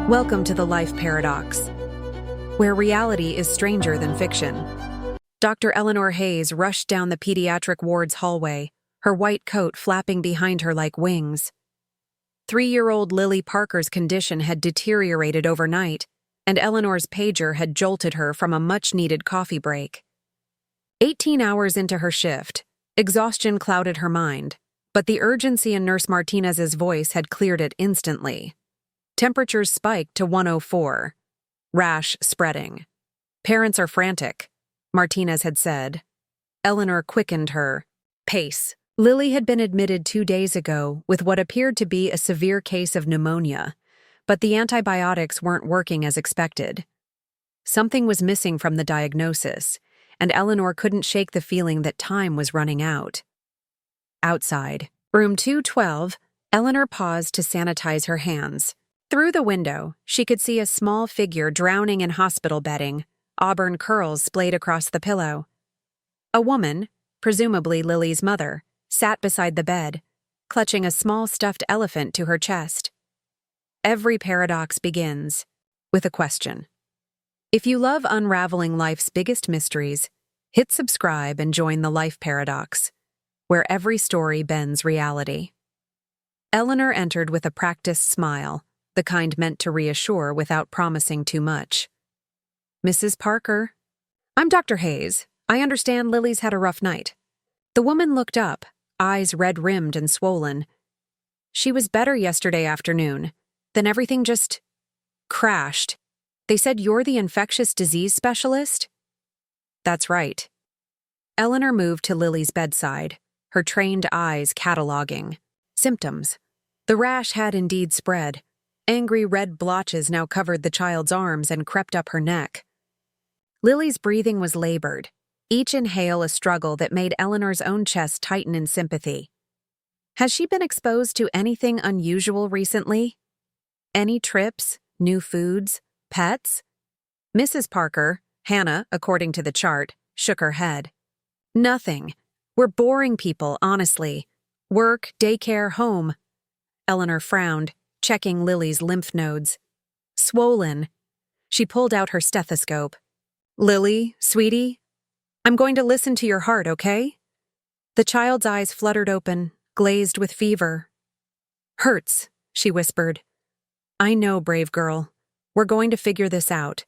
Welcome to the Life Paradox, where reality is stranger than fiction. Dr. Eleanor Hayes rushed down the pediatric ward's hallway, her white coat flapping behind her like wings. 3-year-old Lily Parker's condition had deteriorated overnight, and Eleanor's pager had jolted her from a much-needed coffee break. 18 hours into her shift, exhaustion clouded her mind, but the urgency in Nurse Martinez's voice had cleared it instantly. Temperatures spiked to 104. Rash spreading. Parents are frantic, Martinez had said. Eleanor quickened her pace. Lily had been admitted 2 days ago with what appeared to be a severe case of pneumonia, but the antibiotics weren't working as expected. Something was missing from the diagnosis, and Eleanor couldn't shake the feeling that time was running out. Outside, room 212, Eleanor paused to sanitize her hands. Through the window, she could see a small figure drowning in hospital bedding, auburn curls splayed across the pillow. A woman, presumably Lily's mother, sat beside the bed, clutching a small stuffed elephant to her chest. Every paradox begins with a question. If you love unraveling life's biggest mysteries, hit subscribe and join the Life Paradox, where every story bends reality. Eleanor entered with a practiced smile, the kind meant to reassure without promising too much. Mrs. Parker? I'm Dr. Hayes. I understand Lily's had a rough night. The woman looked up, eyes red-rimmed and swollen. She was better yesterday afternoon. Then everything just crashed. They said you're the infectious disease specialist? That's right. Eleanor moved to Lily's bedside, her trained eyes cataloging. Symptoms. The rash had indeed spread. Angry red blotches now covered the child's arms and crept up her neck. Lily's breathing was labored, each inhale a struggle that made Eleanor's own chest tighten in sympathy. Has she been exposed to anything unusual recently? Any trips, new foods, pets? Mrs. Parker, Hannah, according to the chart, shook her head. Nothing. We're boring people, honestly. Work, daycare, home. Eleanor frowned, checking Lily's lymph nodes. Swollen. She pulled out her stethoscope. Lily, sweetie, I'm going to listen to your heart, okay? The child's eyes fluttered open, glazed with fever. Hurts, she whispered. I know, brave girl. We're going to figure this out.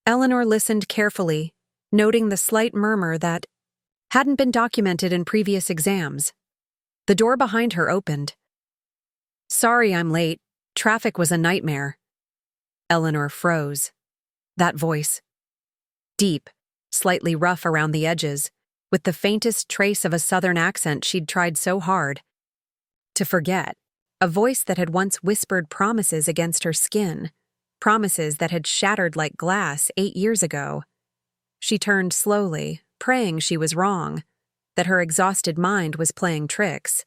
Eleanor listened carefully, noting the slight murmur that hadn't been documented in previous exams. The door behind her opened. Sorry I'm late. Traffic was a nightmare. Eleanor froze. That voice. Deep, slightly rough around the edges, with the faintest trace of a southern accent she'd tried so hard to forget. A voice that had once whispered promises against her skin, promises that had shattered like glass 8 years ago. She turned slowly, praying she was wrong, that her exhausted mind was playing tricks.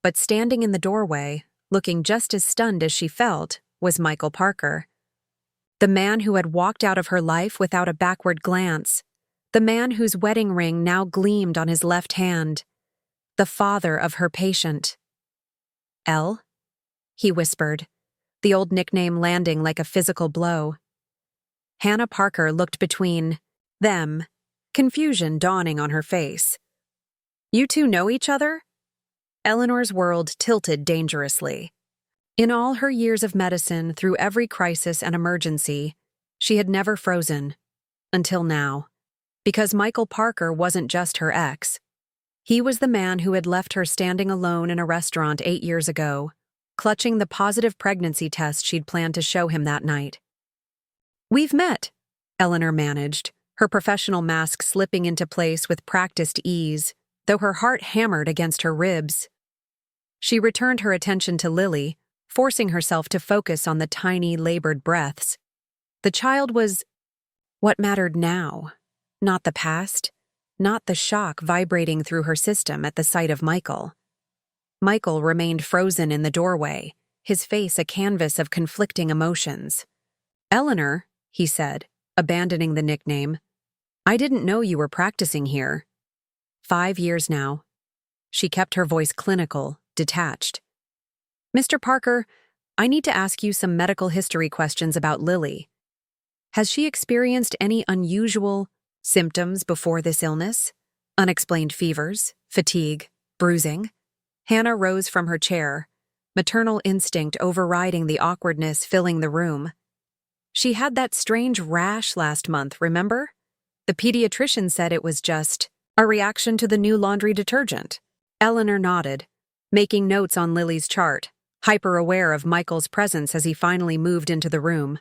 But standing in the doorway, looking just as stunned as she felt, was Michael Parker. The man who had walked out of her life without a backward glance. The man whose wedding ring now gleamed on his left hand. The father of her patient. Elle? He whispered, the old nickname landing like a physical blow. Hannah Parker looked between them, confusion dawning on her face. You two know each other? Eleanor's world tilted dangerously. In all her years of medicine, through every crisis and emergency, she had never frozen. Until now. Because Michael Parker wasn't just her ex. He was the man who had left her standing alone in a restaurant 8 years ago, clutching the positive pregnancy test she'd planned to show him that night. We've met, Eleanor managed, her professional mask slipping into place with practiced ease, though her heart hammered against her ribs. She returned her attention to Lily, forcing herself to focus on the tiny, labored breaths. The child was what mattered now, not the past, not the shock vibrating through her system at the sight of Michael. Michael remained frozen in the doorway, his face a canvas of conflicting emotions. Eleanor, he said, abandoning the nickname, I didn't know you were practicing here. 5 years now. She kept her voice clinical, detached. Mr. Parker, I need to ask you some medical history questions about Lily. Has she experienced any unusual symptoms before this illness? Unexplained fevers, fatigue, bruising? Hannah rose from her chair, maternal instinct overriding the awkwardness filling the room. She had that strange rash last month, remember? The pediatrician said it was just a reaction to the new laundry detergent. Eleanor nodded, making notes on Lily's chart, hyper-aware of Michael's presence as he finally moved into the room.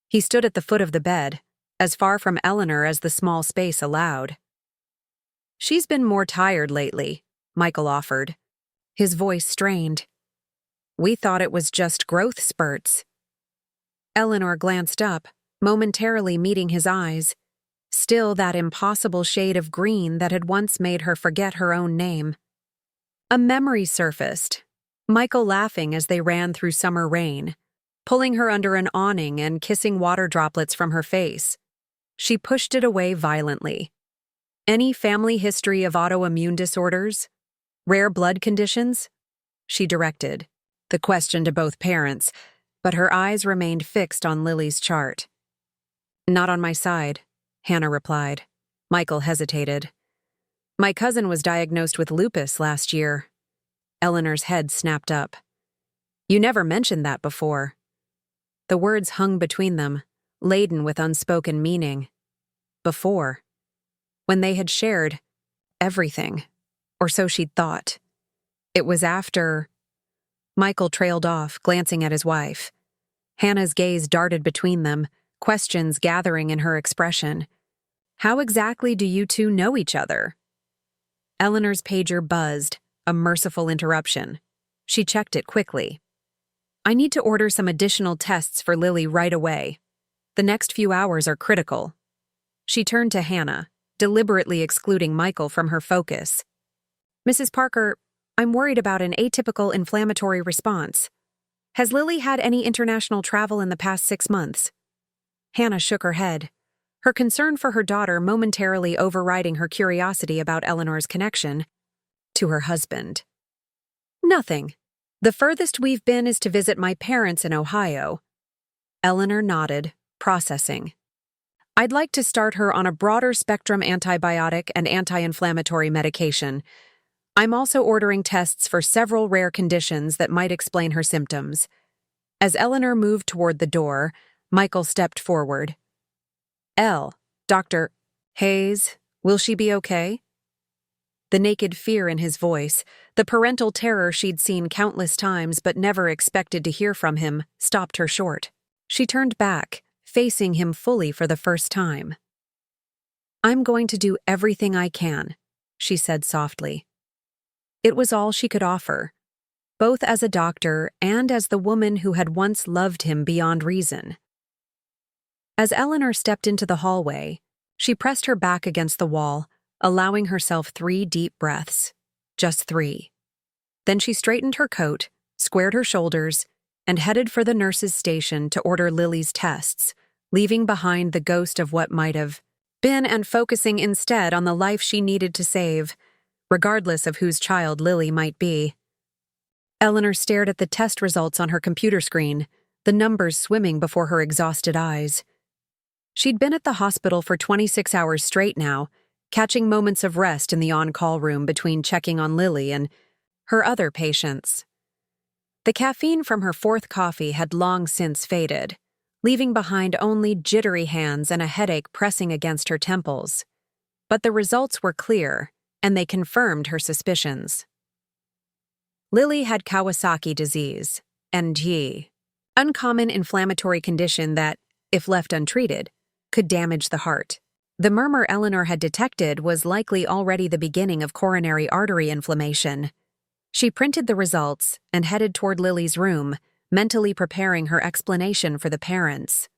He stood at the foot of the bed, as far from Eleanor as the small space allowed. "She's been more tired lately," Michael offered, his voice strained. "We thought it was just growth spurts." Eleanor glanced up, momentarily meeting his eyes, still that impossible shade of green that had once made her forget her own name. A memory surfaced, Michael laughing as they ran through summer rain, pulling her under an awning and kissing water droplets from her face. She pushed it away violently. "Any family history of autoimmune disorders? Rare blood conditions?" she directed, the question to both parents, but her eyes remained fixed on Lily's chart. "Not on my side," Hannah replied. Michael hesitated. "My cousin was diagnosed with lupus last year." Eleanor's head snapped up. "You never mentioned that before." The words hung between them, laden with unspoken meaning. Before. When they had shared everything, or so she'd thought. It was after. Michael trailed off, glancing at his wife. Hannah's gaze darted between them, questions gathering in her expression. "How exactly do you two know each other?" Eleanor's pager buzzed, a merciful interruption. She checked it quickly. "I need to order some additional tests for Lily right away. The next few hours are critical." She turned to Hannah, deliberately excluding Michael from her focus. "Mrs. Parker, I'm worried about an atypical inflammatory response. Has Lily had any international travel in the past 6 months?" Hannah shook her head, her concern for her daughter momentarily overriding her curiosity about Eleanor's connection to her husband. "Nothing. The furthest we've been is to visit my parents in Ohio." Eleanor nodded, processing. "I'd like to start her on a broader spectrum antibiotic and anti-inflammatory medication. I'm also ordering tests for several rare conditions that might explain her symptoms." As Eleanor moved toward the door, Michael stepped forward. Dr. Hayes, will she be okay?" The naked fear in his voice, the parental terror she'd seen countless times but never expected to hear from him, stopped her short. She turned back, facing him fully for the first time. "I'm going to do everything I can," she said softly. It was all she could offer, both as a doctor and as the woman who had once loved him beyond reason. As Eleanor stepped into the hallway, she pressed her back against the wall, allowing herself 3 deep breaths. Just 3. Then she straightened her coat, squared her shoulders, and headed for the nurse's station to order Lily's tests, leaving behind the ghost of what might have been and focusing instead on the life she needed to save, regardless of whose child Lily might be. Eleanor stared at the test results on her computer screen, the numbers swimming before her exhausted eyes. She'd been at the hospital for 26 hours straight now, catching moments of rest in the on-call room between checking on Lily and her other patients. The caffeine from her 4th coffee had long since faded, leaving behind only jittery hands and a headache pressing against her temples. But the results were clear, and they confirmed her suspicions. Lily had Kawasaki disease, NG, uncommon inflammatory condition that, if left untreated, could damage the heart. The murmur Eleanor had detected was likely already the beginning of coronary artery inflammation. She printed the results and headed toward Lily's room, mentally preparing her explanation for the parents.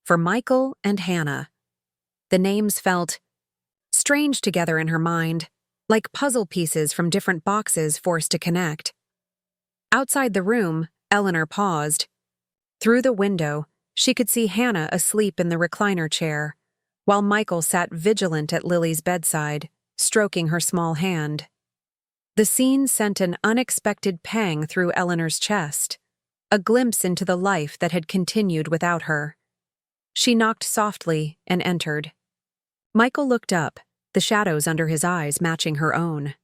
For Michael and Hannah. The names felt strange together in her mind, like puzzle pieces from different boxes forced to connect. Outside the room, Eleanor paused. Through the window, she could see Hannah asleep in the recliner chair, while Michael sat vigilant at Lily's bedside, stroking her small hand. The scene sent an unexpected pang through Eleanor's chest, a glimpse into the life that had continued without her. She knocked softly and entered. Michael looked up, the shadows under his eyes matching her own.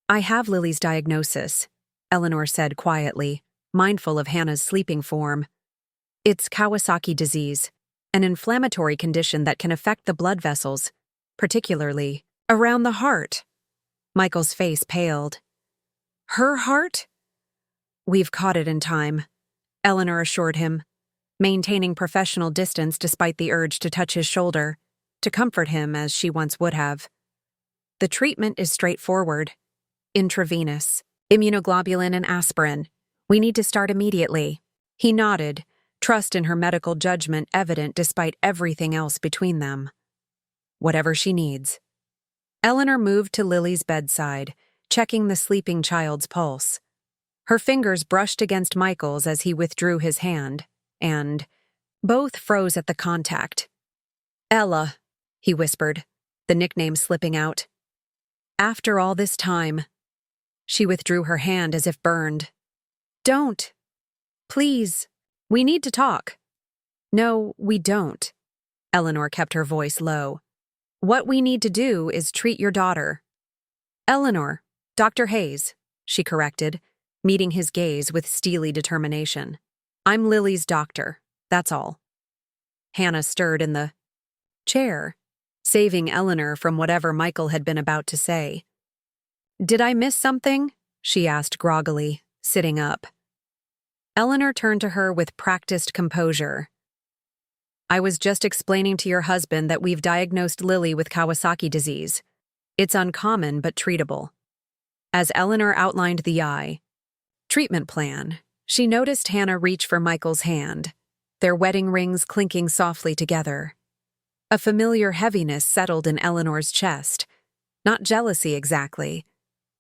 "I have Lily's diagnosis," Eleanor said quietly, mindful of Hannah's sleeping form. "It's Kawasaki disease, an inflammatory condition that can affect the blood vessels, particularly around the heart." Michael's face paled. "Her heart?" "We've caught it in time," Eleanor assured him, maintaining professional distance despite the urge to touch his shoulder, to comfort him as she once would have. "The treatment is straightforward. Intravenous, immunoglobulin and aspirin. We need to start immediately." He nodded, trust in her medical judgment evident despite everything else between them. "Whatever she needs." Eleanor moved to Lily's bedside, checking the sleeping child's pulse. Her fingers brushed against Michael's as he withdrew his hand, and both froze at the contact. "Ella," he whispered, the nickname slipping out. "After all this time." She withdrew her hand as if burned. "Don't. Please. We need to talk." "No, we don't." Eleanor kept her voice low. "What we need to do is treat your daughter." "Eleanor, Dr. Hayes," she corrected, meeting his gaze with steely determination. "I'm Lily's doctor, that's all." Hannah stirred in the chair, saving Eleanor from whatever Michael had been about to say. "Did I miss something?" she asked groggily, sitting up. Eleanor turned to her with practiced composure. "I was just explaining to your husband that we've diagnosed Lily with Kawasaki disease. It's uncommon but treatable." As Eleanor outlined the treatment plan, she noticed Hannah reach for Michael's hand, their wedding rings clinking softly together. A familiar heaviness settled in Eleanor's chest, not jealousy exactly,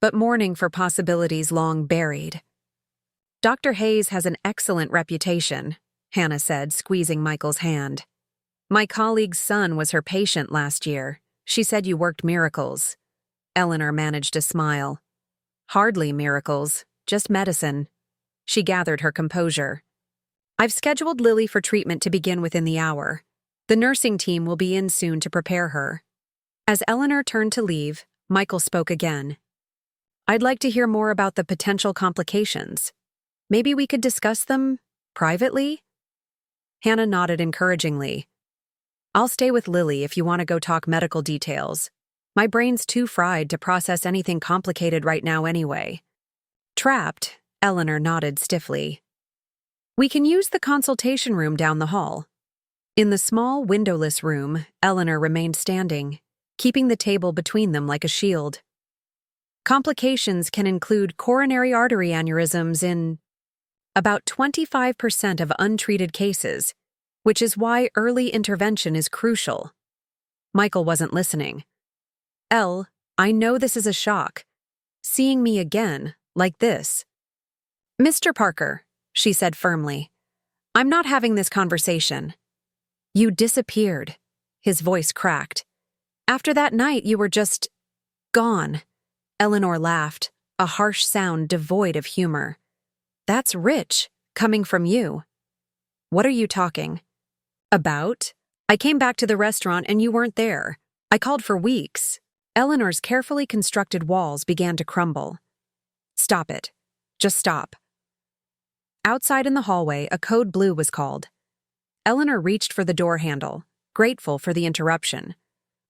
but mourning for possibilities long buried. "Dr. Hayes has an excellent reputation," Hannah said, squeezing Michael's hand. "My colleague's son was her patient last year. She said you worked miracles." Eleanor managed a smile. "Hardly miracles, just medicine." She gathered her composure. "I've scheduled Lily for treatment to begin within the hour. The nursing team will be in soon to prepare her." As Eleanor turned to leave, Michael spoke again. "I'd like to hear more about the potential complications. Maybe we could discuss them privately?" Hannah nodded encouragingly. "I'll stay with Lily if you want to go talk medical details. My brain's too fried to process anything complicated right now anyway." "Trapped," Eleanor nodded stiffly. "We can use the consultation room down the hall." In the small, windowless room, Eleanor remained standing, keeping the table between them like a shield. "Complications can include coronary artery aneurysms in about 25% of untreated cases, which is why early intervention is crucial." Michael wasn't listening. I know this is a shock. Seeing me again, like this." "Mr. Parker," she said firmly, "I'm not having this conversation." "You disappeared." His voice cracked. "After that night, you were just gone." Eleanor laughed, a harsh sound devoid of humor. "That's rich, coming from you." "What are you talking about?" "I came back to the restaurant and you weren't there. I called for weeks." Eleanor's carefully constructed walls began to crumble. "Stop it. Just stop." Outside in the hallway, a code blue was called. Eleanor reached for the door handle, grateful for the interruption.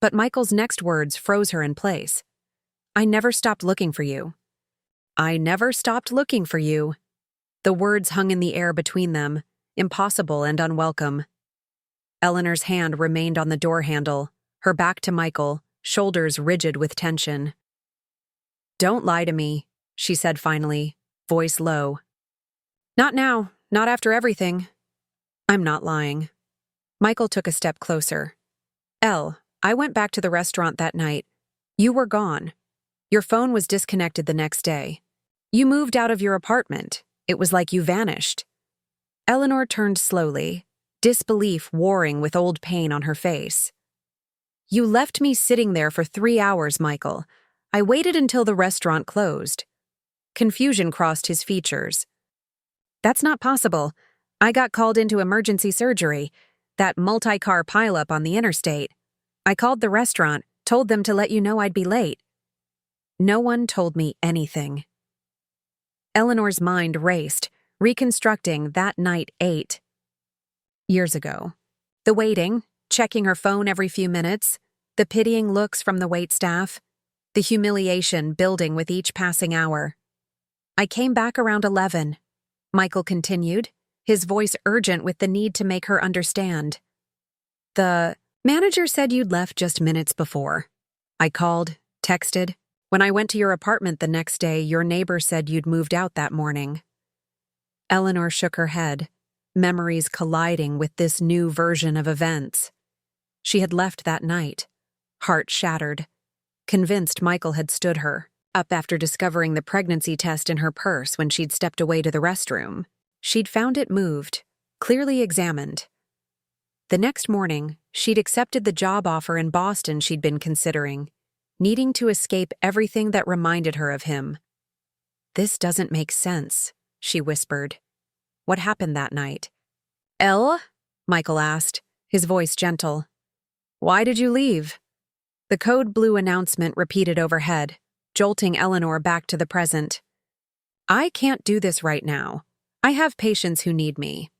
But Michael's next words froze her in place. "I never stopped looking for you." "I never stopped looking for you." The words hung in the air between them, impossible and unwelcome. Eleanor's hand remained on the door handle, her back to Michael, shoulders rigid with tension. "Don't lie to me," she said finally, voice low. "Not now, not after everything." "I'm not lying." Michael took a step closer. I went back to the restaurant that night. You were gone. Your phone was disconnected the next day. You moved out of your apartment. It was like you vanished." Eleanor turned slowly, disbelief warring with old pain on her face. "You left me sitting there for 3 hours, Michael. I waited until the restaurant closed." Confusion crossed his features. That's not possible. I got called into emergency surgery, that multi-car pileup on the interstate. I called the restaurant, told them to let you know I'd be late. No one told me anything. Eleanor's mind raced, reconstructing that night 8 years ago. The waiting, checking her phone every few minutes, the pitying looks from the waitstaff, the humiliation building with each passing hour. I came back around 11, Michael continued, his voice urgent with the need to make her understand. The manager said you'd left just minutes before. I called, texted. When I went to your apartment the next day, your neighbor said you'd moved out that morning. Eleanor shook her head, memories colliding with this new version of events. She had left that night, heart shattered, convinced Michael had stood her up after discovering the pregnancy test in her purse when she'd stepped away to the restroom. She'd found it moved, clearly examined. The next morning, she'd accepted the job offer in Boston she'd been considering, needing to escape everything that reminded her of him. This doesn't make sense, she whispered. What happened that night? Elle? Michael asked, his voice gentle. Why did you leave? The code blue announcement repeated overhead, jolting Eleanor back to the present. I can't do this right now. I have patients who need me.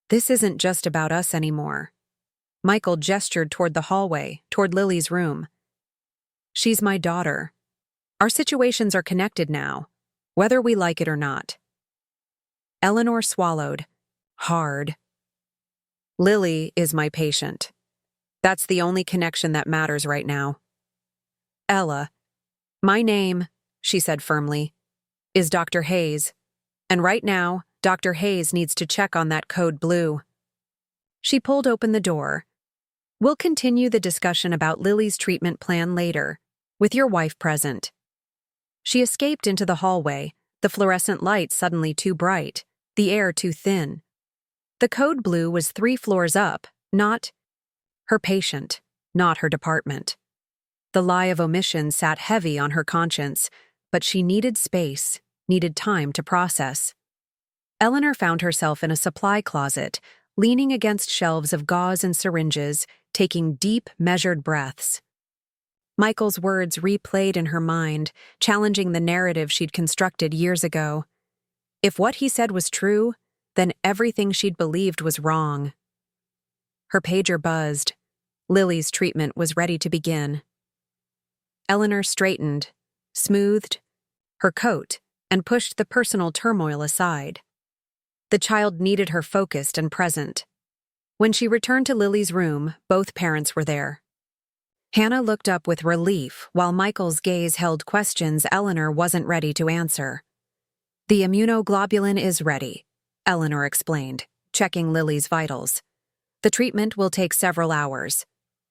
This isn't just about us anymore. Michael gestured toward the hallway, toward Lily's room. She's my daughter. Our situations are connected now, whether we like it or not. Eleanor swallowed, hard. Lily is my patient. That's the only connection that matters right now. Ella, my name, she said firmly, is Dr. Hayes, and right now, Dr. Hayes needs to check on that code blue. She pulled open the door. We'll continue the discussion about Lily's treatment plan later, with your wife present. She escaped into the hallway, the fluorescent light suddenly too bright, the air too thin. The code blue was 3 floors up, not her patient, not her department. The lie of omission sat heavy on her conscience, but she needed space, needed time to process. Eleanor found herself in a supply closet, leaning against shelves of gauze and syringes, taking deep, measured breaths. Michael's words replayed in her mind, challenging the narrative she'd constructed years ago. If what he said was true, then everything she'd believed was wrong. Her pager buzzed. Lily's treatment was ready to begin. Eleanor straightened, smoothed her coat, and pushed the personal turmoil aside. The child needed her focused and present. When she returned to Lily's room, both parents were there. Hannah looked up with relief while Michael's gaze held questions Eleanor wasn't ready to answer. The immunoglobulin is ready, Eleanor explained, checking Lily's vitals. The treatment will take several hours.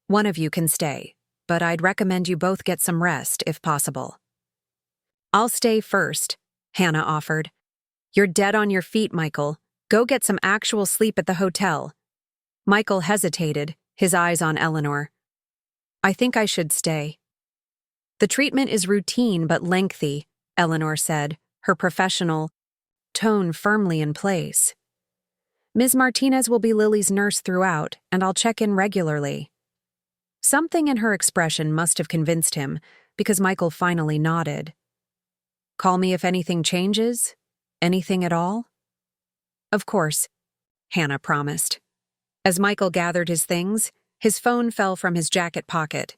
One of you can stay, but I'd recommend you both get some rest if possible. I'll stay first, Hannah offered. You're dead on your feet, Michael. Go get some actual sleep at the hotel. Michael hesitated, his eyes on Eleanor. I think I should stay. The treatment is routine but lengthy, Eleanor said, her professional tone firmly in place. Ms. Martinez will be Lily's nurse throughout, and I'll check in regularly. Something in her expression must have convinced him, because Michael finally nodded. Call me if anything changes? Anything at all? Of course, Hannah promised. As Michael gathered his things, his phone fell from his jacket pocket.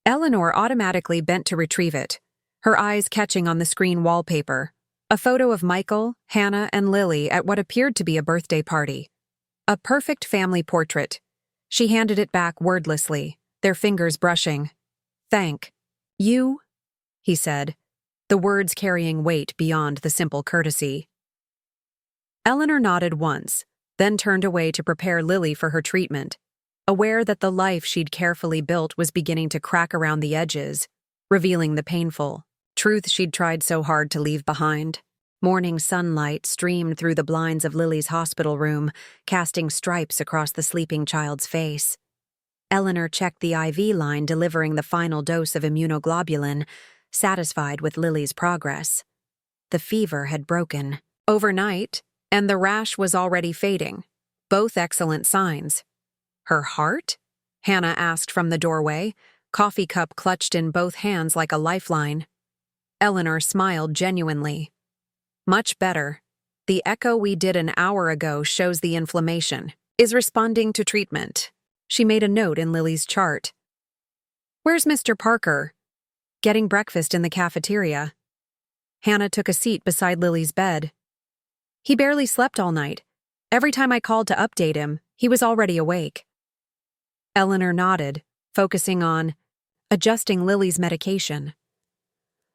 Eleanor automatically bent to retrieve it, her eyes catching on the screen wallpaper, a photo of Michael, Hannah, and Lily at what appeared to be a birthday party. A perfect family portrait. She handed it back wordlessly, their fingers brushing. Thank you, he said, the words carrying weight beyond the simple courtesy. Eleanor nodded once, then turned away to prepare Lily for her treatment, aware that the life she'd carefully built was beginning to crack around the edges, revealing the painful truth she'd tried so hard to leave behind. Morning sunlight streamed through the blinds of Lily's hospital room, casting stripes across the sleeping child's face. Eleanor checked the IV line delivering the final dose of immunoglobulin, satisfied with Lily's progress. The fever had broken, Overnight, and the rash was already fading. Both excellent signs. Her heart? Hannah asked from the doorway, coffee cup clutched in both hands like a lifeline. Eleanor smiled genuinely. Much better. The echo we did an hour ago shows the inflammation is responding to treatment. She made a note in Lily's chart. Where's Mr. Parker? Getting breakfast in the cafeteria. Hannah took a seat beside Lily's bed. He barely slept all night. Every time I called to update him, he was already awake. Eleanor nodded, focusing on adjusting Lily's medication.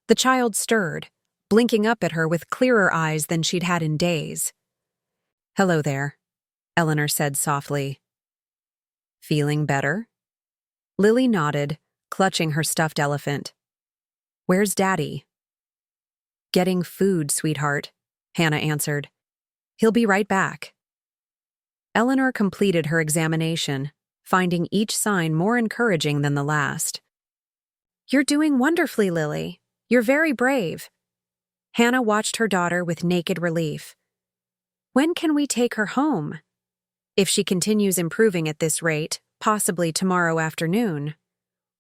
The child stirred, blinking up at her with clearer eyes than she'd had in days. Hello there, Eleanor said softly. Feeling better? Lily nodded, clutching her stuffed elephant. Where's Daddy? Getting food, sweetheart, Hannah answered. He'll be right back. Eleanor completed her examination, finding each sign more encouraging than the last. You're doing wonderfully, Lily. You're very brave. Hannah watched her daughter with naked relief. When can we take her home? If she continues improving at this rate, possibly tomorrow afternoon.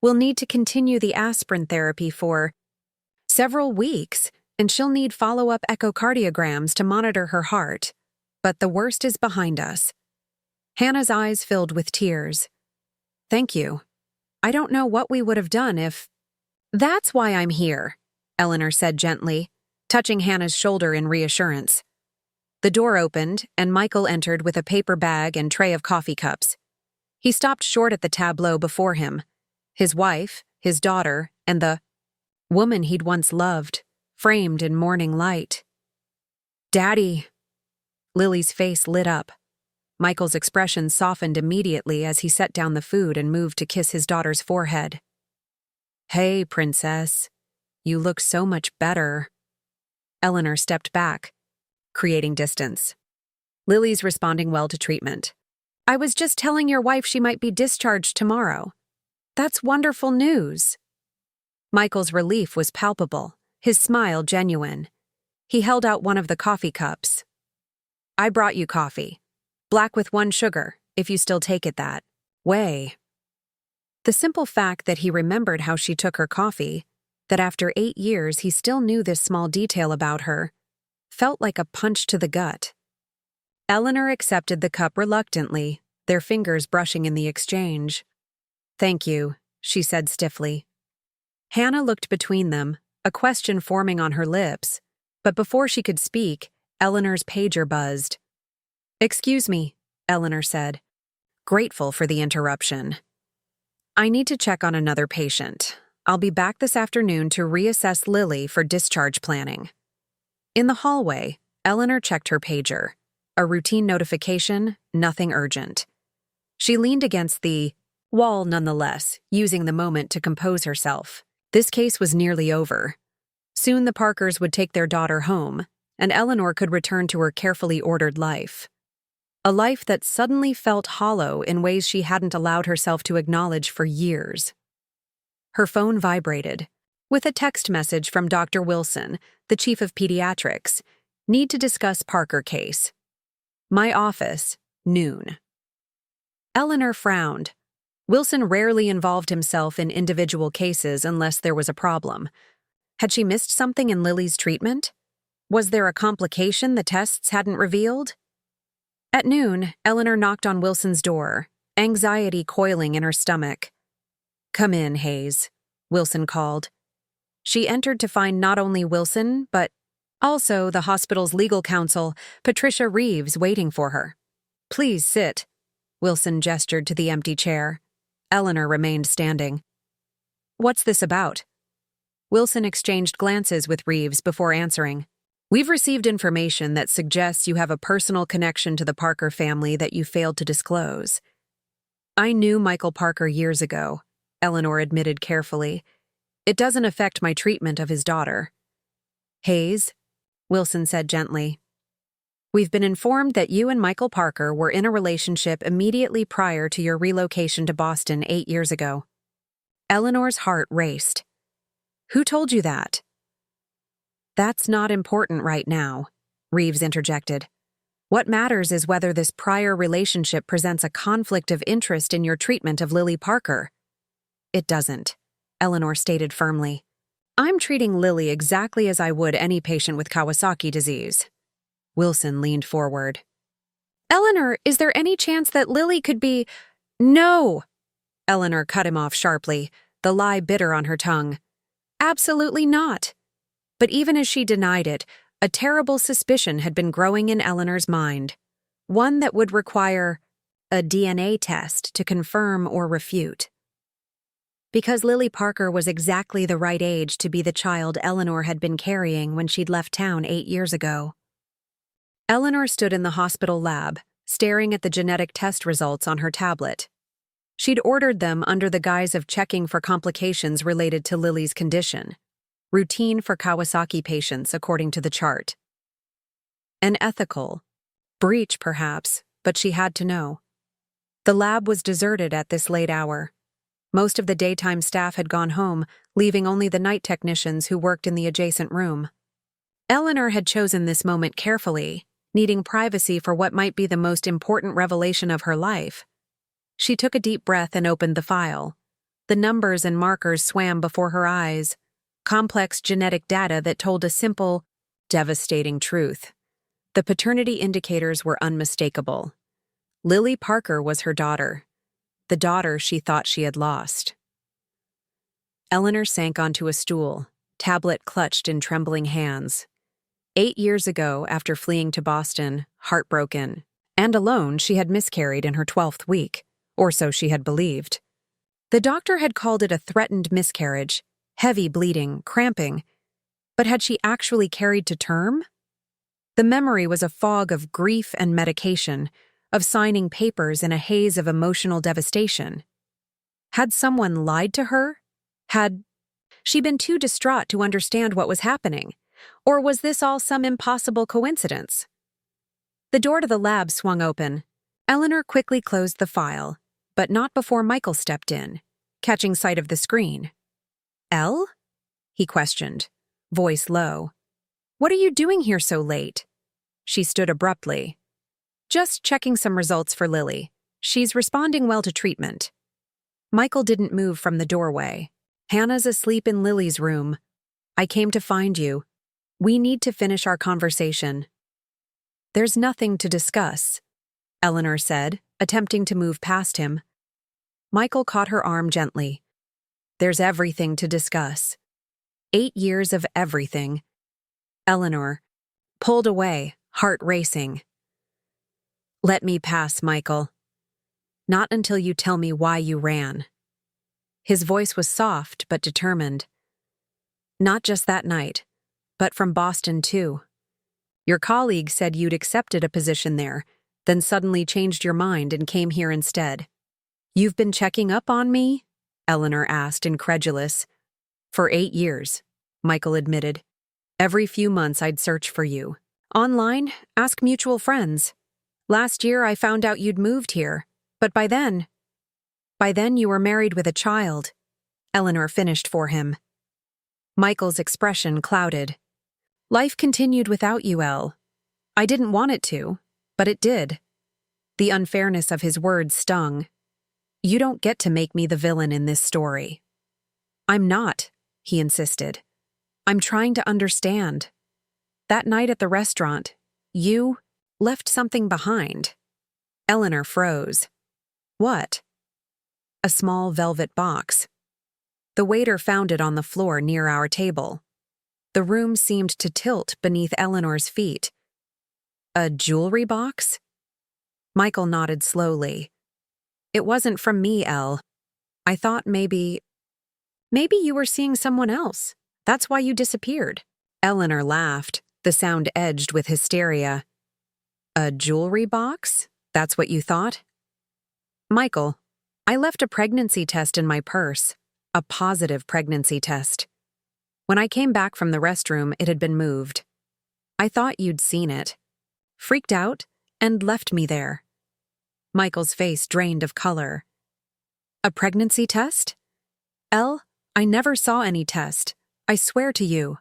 We'll need to continue the aspirin therapy for several weeks, and she'll need follow-up echocardiograms to monitor her heart. But the worst is behind us. Hannah's eyes filled with tears. Thank you. I don't know what we would have done if... That's why I'm here, Eleanor said gently, touching Hannah's shoulder in reassurance. The door opened, and Michael entered with a paper bag and tray of coffee cups. He stopped short at the tableau before him. His wife, his daughter, and the woman he'd once loved, framed in morning light. Daddy! Lily's face lit up. Michael's expression softened immediately as he set down the food and moved to kiss his daughter's forehead. Hey, princess. You look so much better. Eleanor stepped back, creating distance. Lily's responding well to treatment. I was just telling your wife she might be discharged tomorrow. That's wonderful news. Michael's relief was palpable, his smile genuine. He held out one of the coffee cups. I brought you coffee. Black with 1 sugar, if you still take it that way. The simple fact that he remembered how she took her coffee, that after 8 years he still knew this small detail about her, felt like a punch to the gut. Eleanor accepted the cup reluctantly, their fingers brushing in the exchange. Thank you, she said stiffly. Hannah looked between them, a question forming on her lips, but before she could speak, Eleanor's pager buzzed. Excuse me, Eleanor said, grateful for the interruption. I need to check on another patient. I'll be back this afternoon to reassess Lily for discharge planning. In the hallway, Eleanor checked her pager. A routine notification, nothing urgent. She leaned against the wall nonetheless, using the moment to compose herself. This case was nearly over. Soon the Parkers would take their daughter home, and Eleanor could return to her carefully ordered life. A life that suddenly felt hollow in ways she hadn't allowed herself to acknowledge for years. Her phone vibrated, with a text message from Dr. Wilson, the chief of pediatrics. Need to discuss Parker case. My office, noon. Eleanor frowned. Wilson rarely involved himself in individual cases unless there was a problem. Had she missed something in Lily's treatment? Was there a complication the tests hadn't revealed? At noon, Eleanor knocked on Wilson's door, anxiety coiling in her stomach. Come in, Hayes, Wilson called. She entered to find not only Wilson, but also the hospital's legal counsel, Patricia Reeves, waiting for her. Please sit, Wilson gestured to the empty chair. Eleanor remained standing. What's this about? Wilson exchanged glances with Reeves before answering. We've received information that suggests you have a personal connection to the Parker family that you failed to disclose. I knew Michael Parker years ago, Eleanor admitted carefully. It doesn't affect my treatment of his daughter. Hayes, Wilson said gently. We've been informed that you and Michael Parker were in a relationship immediately prior to your relocation to Boston 8 years ago. Eleanor's heart raced. Who told you that? That's not important right now, Reeves interjected. What matters is whether this prior relationship presents a conflict of interest in your treatment of Lily Parker. It doesn't, Eleanor stated firmly. I'm treating Lily exactly as I would any patient with Kawasaki disease. Wilson leaned forward. Eleanor, is there any chance that Lily could be— No! Eleanor cut him off sharply, the lie bitter on her tongue. Absolutely not. But even as she denied it, a terrible suspicion had been growing in Eleanor's mind, one that would require a DNA test to confirm or refute. Because Lily Parker was exactly the right age to be the child Eleanor had been carrying when she'd left town 8 years ago. Eleanor stood in the hospital lab, staring at the genetic test results on her tablet. She'd ordered them under the guise of checking for complications related to Lily's condition, routine for Kawasaki patients according to the chart. An ethical breach, perhaps, but she had to know. The lab was deserted at this late hour. Most of the daytime staff had gone home, leaving only the night technicians who worked in the adjacent room. Eleanor had chosen this moment carefully, needing privacy for what might be the most important revelation of her life. She took a deep breath and opened the file. The numbers and markers swam before her eyes, complex genetic data that told a simple, devastating truth. The paternity indicators were unmistakable. Lily Parker was her daughter, the daughter she thought she had lost. Eleanor sank onto a stool, tablet clutched in trembling hands. 8 years ago, after fleeing to Boston, heartbroken, and alone, she had miscarried in her 12th week, or so she had believed. The doctor had called it a threatened miscarriage, heavy bleeding, cramping, but had she actually carried to term? The memory was a fog of grief and medication, of signing papers in a haze of emotional devastation. Had someone lied to her? Had she been too distraught to understand what was happening? Or was this all some impossible coincidence? The door to the lab swung open. Eleanor quickly closed the file, but not before Michael stepped in, catching sight of the screen. Elle? He questioned, voice low. What are you doing here so late? She stood abruptly. Just checking some results for Lily. She's responding well to treatment. Michael didn't move from the doorway. Hannah's asleep in Lily's room. I came to find you. We need to finish our conversation. There's nothing to discuss, Eleanor said, attempting to move past him. Michael caught her arm gently. There's everything to discuss. 8 years of everything. Eleanor pulled away, heart racing. Let me pass, Michael. Not until you tell me why you ran. His voice was soft but determined. Not just that night, but from Boston too. Your colleague said you'd accepted a position there, then suddenly changed your mind and came here instead. You've been checking up on me? Eleanor asked, incredulous. For 8 years, Michael admitted. Every few months I'd search for you. Online, ask mutual friends. Last year I found out you'd moved here, but by then you were married with a child. Eleanor finished for him. Michael's expression clouded. Life continued without you, Elle. I didn't want it to, but it did. The unfairness of his words stung. You don't get to make me the villain in this story. I'm not, he insisted. I'm trying to understand. That night at the restaurant, you left something behind. Eleanor froze. What? A small velvet box. The waiter found it on the floor near our table. The room seemed to tilt beneath Eleanor's feet. A jewelry box? Michael nodded slowly. It wasn't from me, Elle. I thought maybe you were seeing someone else. That's why you disappeared. Eleanor laughed, the sound edged with hysteria. A jewelry box? That's what you thought? Michael, I left a pregnancy test in my purse. A positive pregnancy test. When I came back from the restroom, it had been moved. I thought you'd seen it. Freaked out and left me there. Michael's face drained of color. A pregnancy test? Elle, I never saw any test. I swear to you.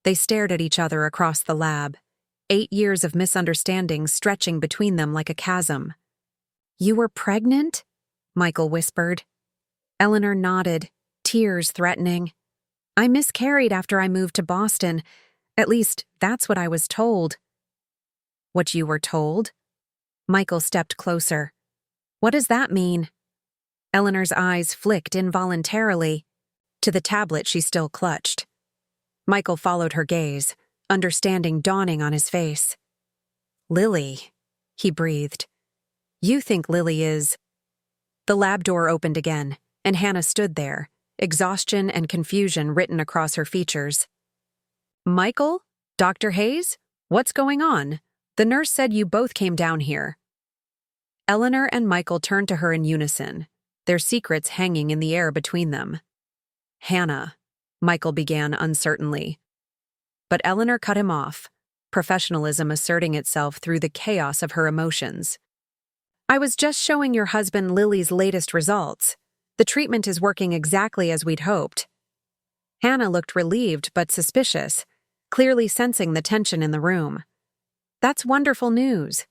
They stared at each other across the lab. 8 years of misunderstanding stretching between them like a chasm. "You were pregnant?" Michael whispered. Eleanor nodded, tears threatening. "I miscarried after I moved to Boston. At least, that's what I was told." "What you were told?" Michael stepped closer. "What does that mean?" Eleanor's eyes flicked involuntarily to the tablet she still clutched. Michael followed her gaze, understanding dawning on his face. "Lily," he breathed. "You think Lily is—" The lab door opened again, and Hannah stood there, exhaustion and confusion written across her features. "Michael? Dr. Hayes? What's going on? The nurse said you both came down here." Eleanor and Michael turned to her in unison, their secrets hanging in the air between them. "Hannah," Michael began uncertainly. But Eleanor cut him off, professionalism asserting itself through the chaos of her emotions. "I was just showing your husband Lily's latest results. The treatment is working exactly as we'd hoped." Hannah looked relieved but suspicious, clearly sensing the tension in the room. "That's wonderful news.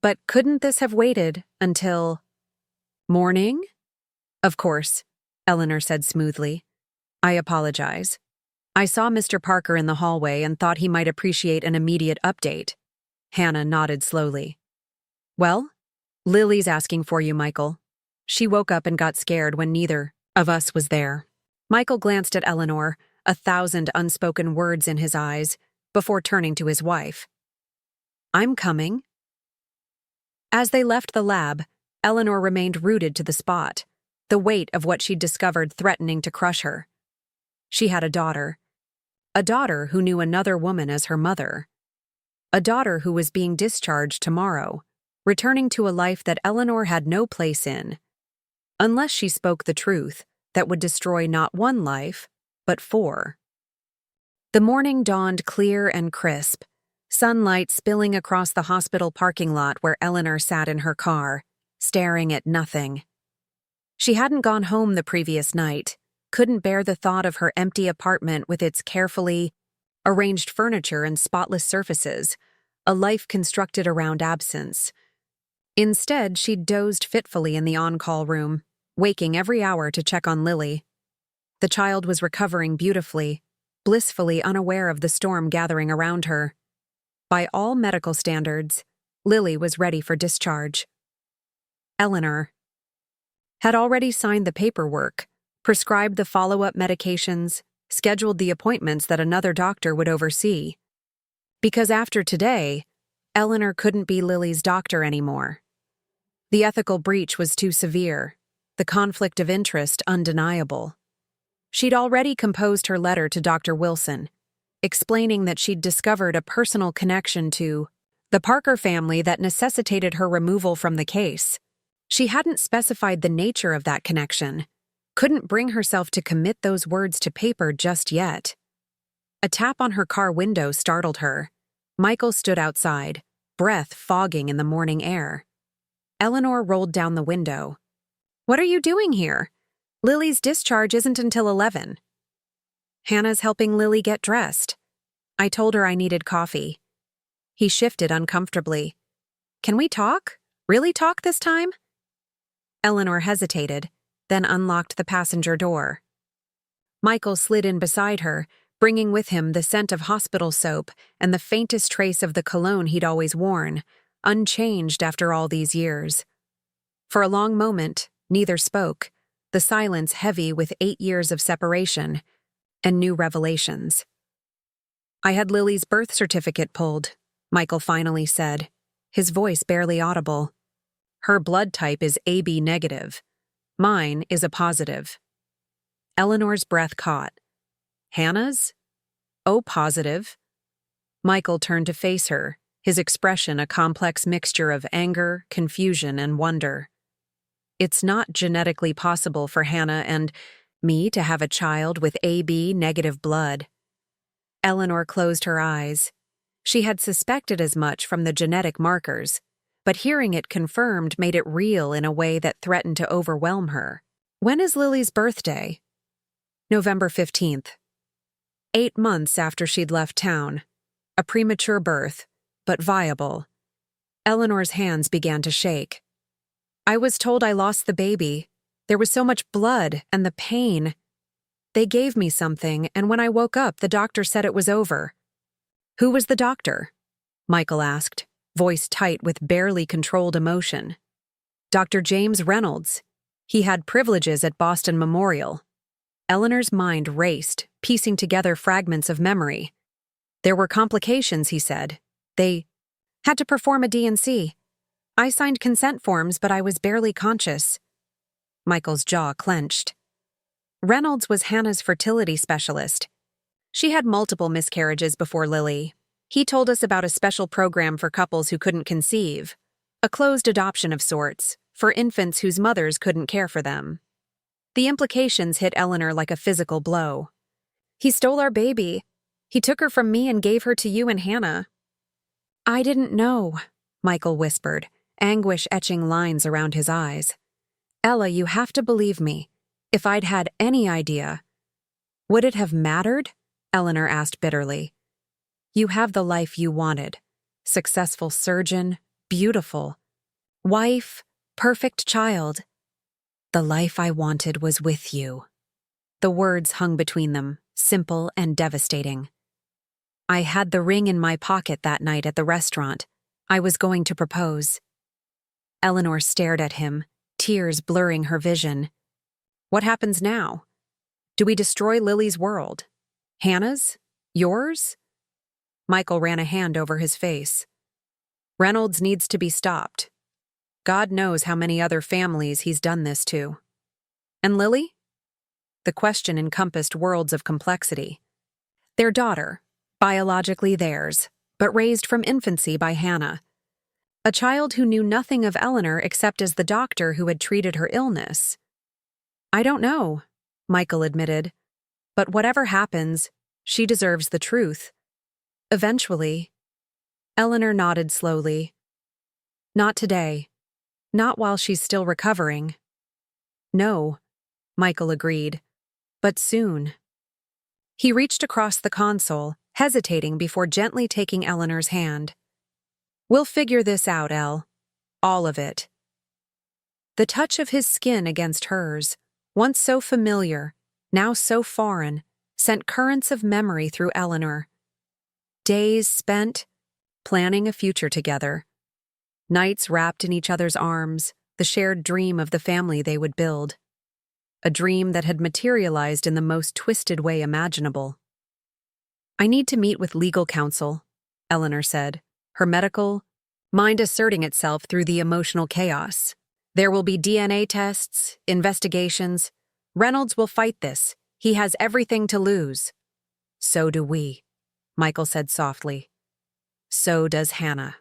But couldn't this have waited until—" "Morning?" "Of course," Eleanor said smoothly. "I apologize. I saw Mr. Parker in the hallway and thought he might appreciate an immediate update." Hannah nodded slowly. "Well, Lily's asking for you, Michael. She woke up and got scared when neither of us was there." Michael glanced at Eleanor, 1,000 unspoken words in his eyes, before turning to his wife. "I'm coming." As they left the lab, Eleanor remained rooted to the spot, the weight of what she'd discovered threatening to crush her. She had a daughter who knew another woman as her mother, a daughter who was being discharged tomorrow, returning to a life that Eleanor had no place in, unless she spoke the truth that would destroy not one life, but 4. The morning dawned clear and crisp, sunlight spilling across the hospital parking lot where Eleanor sat in her car, staring at nothing. She hadn't gone home the previous night, couldn't bear the thought of her empty apartment with its carefully arranged furniture and spotless surfaces, a life constructed around absence. Instead, she'd dozed fitfully in the on-call room, waking every hour to check on Lily. The child was recovering beautifully, blissfully unaware of the storm gathering around her. By all medical standards, Lily was ready for discharge. Eleanor had already signed the paperwork, prescribed the follow-up medications, scheduled the appointments that another doctor would oversee. Because after today, Eleanor couldn't be Lily's doctor anymore. The ethical breach was too severe, the conflict of interest undeniable. She'd already composed her letter to Dr. Wilson, explaining that she'd discovered a personal connection to the Parker family that necessitated her removal from the case. She hadn't specified the nature of that connection, couldn't bring herself to commit those words to paper just yet. A tap on her car window startled her. Michael stood outside, breath fogging in the morning air. Eleanor rolled down the window. "What are you doing here? Lily's discharge isn't until 11. "Hannah's helping Lily get dressed. I told her I needed coffee." He shifted uncomfortably. "Can we talk? Really talk this time?" Eleanor hesitated, then unlocked the passenger door. Michael slid in beside her, bringing with him the scent of hospital soap and the faintest trace of the cologne he'd always worn, unchanged after all these years. For a long moment, neither spoke, the silence heavy with 8 years of separation and new revelations. "I had Lily's birth certificate pulled," Michael finally said, his voice barely audible. "Her blood type is AB negative. Mine is a positive." Eleanor's breath caught. "Hannah's? O positive." Michael turned to face her, his expression a complex mixture of anger, confusion, and wonder. "It's not genetically possible for Hannah and me to have a child with AB negative blood." Eleanor closed her eyes. She had suspected as much from the genetic markers, but hearing it confirmed made it real in a way that threatened to overwhelm her. "When is Lily's birthday?" "November 15th. 8 months after she'd left town. A premature birth, but viable. Eleanor's hands began to shake. I was told I lost the baby. There was so much blood and the pain. They gave me something, and when I woke up, the doctor said it was over. Who was the doctor? Michael asked, voice tight with barely controlled emotion. Dr. James Reynolds. He had privileges at Boston Memorial. Eleanor's mind raced, piecing together fragments of memory. There were complications, he said. They had to perform a D&C. I signed consent forms, but I was barely conscious. Michael's jaw clenched. Reynolds was Hannah's fertility specialist. She had multiple miscarriages before Lily. He told us about a special program for couples who couldn't conceive, a closed adoption of sorts, for infants whose mothers couldn't care for them. The implications hit Eleanor like a physical blow. He stole our baby. He took her from me and gave her to you and Hannah. I didn't know, Michael whispered, anguish etching lines around his eyes. Ella, you have to believe me. If I'd had any idea. Would it have mattered? Eleanor asked bitterly. You have the life you wanted. Successful surgeon, beautiful. Wife, perfect child. The life I wanted was with you. The words hung between them, simple and devastating. I had the ring in my pocket that night at the restaurant. I was going to propose. Eleanor stared at him, tears blurring her vision. What happens now? Do we destroy Lily's world? Hannah's? Yours? Michael ran a hand over his face. Reynolds needs to be stopped. God knows how many other families he's done this to. And Lily? The question encompassed worlds of complexity. Their daughter, biologically theirs, but raised from infancy by Hannah. A child who knew nothing of Eleanor except as the doctor who had treated her illness. I don't know, Michael admitted. But whatever happens, she deserves the truth. Eventually. Eleanor nodded slowly. Not today. Not while she's still recovering. No, Michael agreed. But soon. He reached across the console, hesitating before gently taking Eleanor's hand. We'll figure this out, Elle. All of it. The touch of his skin against hers, once so familiar, now so foreign, sent currents of memory through Eleanor. Days spent planning a future together. Nights wrapped in each other's arms, the shared dream of the family they would build. A dream that had materialized in the most twisted way imaginable. I need to meet with legal counsel, Eleanor said, her medical mind asserting itself through the emotional chaos. There will be DNA tests, investigations. Reynolds will fight this. He has everything to lose. So do we, Michael said softly. So does Hannah.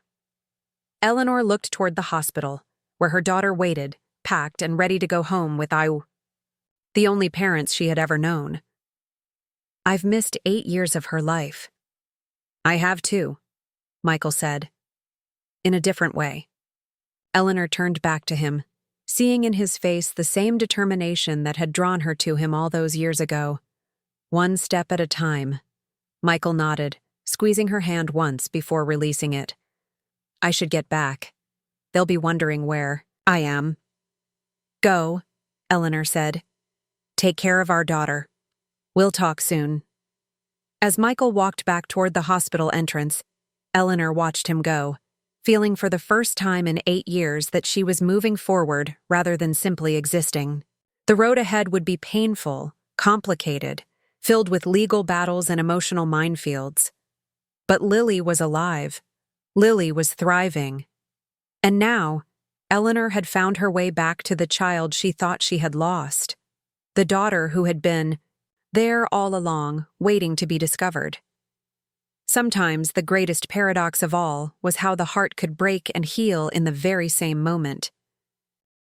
Eleanor looked toward the hospital, where her daughter waited, packed and ready to go home with the only parents she had ever known. I've missed 8 years of her life. I have too, Michael said. In a different way. Eleanor turned back to him, seeing in his face the same determination that had drawn her to him all those years ago. One step at a time. Michael nodded, squeezing her hand once before releasing it. I should get back. They'll be wondering where I am. Go, Eleanor said. Take care of our daughter. We'll talk soon. As Michael walked back toward the hospital entrance, Eleanor watched him go, feeling for the first time in 8 years that she was moving forward rather than simply existing. The road ahead would be painful, complicated, filled with legal battles and emotional minefields. But Lily was alive. Lily was thriving. And now, Eleanor had found her way back to the child she thought she had lost. The daughter who had been there all along, waiting to be discovered. Sometimes the greatest paradox of all was how the heart could break and heal in the very same moment.